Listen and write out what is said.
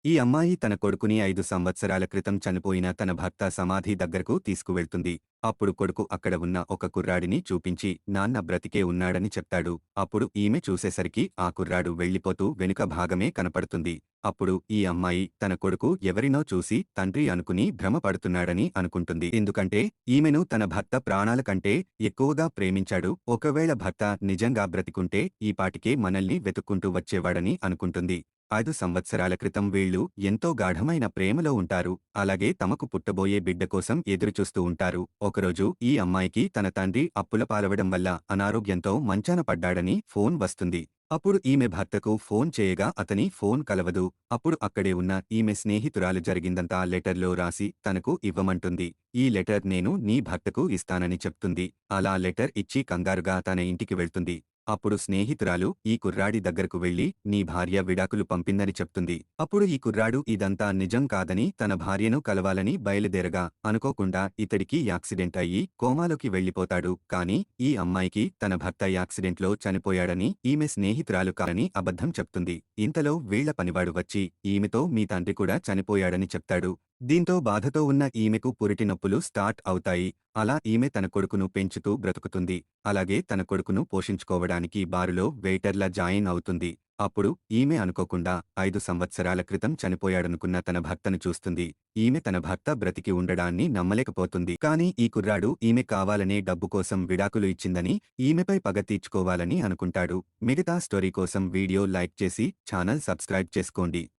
ఈ అమ్మాయి తన కొడుకుని 5 సంవత్సరాల క్రితం చనిపోయిన తన భర్త సమాధి దగ్గరకు తీసుకువెళ్తుంది. అప్పుడు కొడుకు అక్కడ ఉన్న ఒక కుర్రాడిని చూపించి నాన్న బ్రతికే ఉన్నాడని చెప్తాడు. అప్పుడు ఈమె చూసేసరికి ఆ కుర్రాడు వెళ్ళిపోతూ వెనుక భాగమే కనపడుతుంది. అప్పుడు ఈ అమ్మాయి తన కొడుకు ఎవరినో చూసి తండ్రి అనుకుని భ్రమపడుతున్నాడని అనుకుంటుంది. ఎందుకంటే ఈమెను తన భర్త ప్రాణాల కంటే ఎక్కువగా ప్రేమించాడు. ఒకవేళ భర్త నిజంగా బ్రతికుంటే ఈపాటికే మనల్ని వెతుక్కుంటూ వచ్చేవాడని అనుకుంటుంది. 5 సంవత్సరాల క్రితం వీళ్ళు ఎంతో గాఢమైన ప్రేమలో ఉంటారు. అలాగే తమకు పుట్టబోయే బిడ్డ కోసం ఎదురుచూస్తూ ఉంటారు. ఒకరోజు ఈ అమ్మాయికి తన తండ్రి అప్పుల పాలవడం వల్ల అనారోగ్యంతో మంచాన పడ్డాడని ఫోన్ వస్తుంది. అప్పుడు ఈమె భర్తకు ఫోన్ చేయగా అతని ఫోన్ కలవదు. అప్పుడు అక్కడే ఉన్న ఈమె స్నేహితురాలు జరిగిందంతా లెటర్లో రాసి తనకు ఇవ్వమంటుంది. ఈ లెటర్ నేను నీ భర్తకు ఇస్తానని చెప్తుంది. అలా లెటర్ ఇచ్చి కంగారుగా తన ఇంటికి వెళ్తుంది. అప్పుడు స్నేహితురాలు ఈ కుర్రాడి దగ్గరకు వెళ్లి నీ భార్య విడాకులు పంపిందని చెప్తుంది. అప్పుడు ఈ కుర్రాడు ఇదంతా నిజం కాదని తన భార్యను కలవాలని బయలుదేరగా అనుకోకుండా ఇతడికి యాక్సిడెంట్ అయ్యి కోమాలోకి వెళ్లిపోతాడు. కాని ఈ అమ్మాయికి తన భర్త యాక్సిడెంట్లో చనిపోయాడని ఈమె స్నేహితురాలు కాదని అబద్ధం చెప్తుంది. ఇంతలో వీళ్ల పనివాడు వచ్చి ఈమెతో మీ తండ్రి కూడా చనిపోయాడని చెప్తాడు. దీంతో బాధతో ఉన్న ఈమెకు పురిటి నొప్పులు స్టార్ట్ అవుతాయి. అలా ఈమె తన కొడుకును పెంచుతూ బ్రతుకుతుంది. అలాగే తన కొడుకును పోషించుకోవడానికి బారులో వెయిటర్లా జాయిన్ అవుతుంది. అప్పుడు ఈమె అనుకోకుండా 5 సంవత్సరాల క్రితం చనిపోయాడనుకున్న తన భర్తను చూస్తుంది. ఈమె తన భర్త బ్రతికి ఉండడాన్ని నమ్మలేకపోతుంది. కానీ ఈ కుర్రాడు ఈమె కావాలనే డబ్బు కోసం విడాకులు ఇచ్చిందని, ఈమెపై పగ తీర్చుకోవాలని అనుకుంటాడు. మిగతా స్టోరీ కోసం వీడియో లైక్ చేసి ఛానల్ సబ్స్క్రైబ్ చేసుకోండి.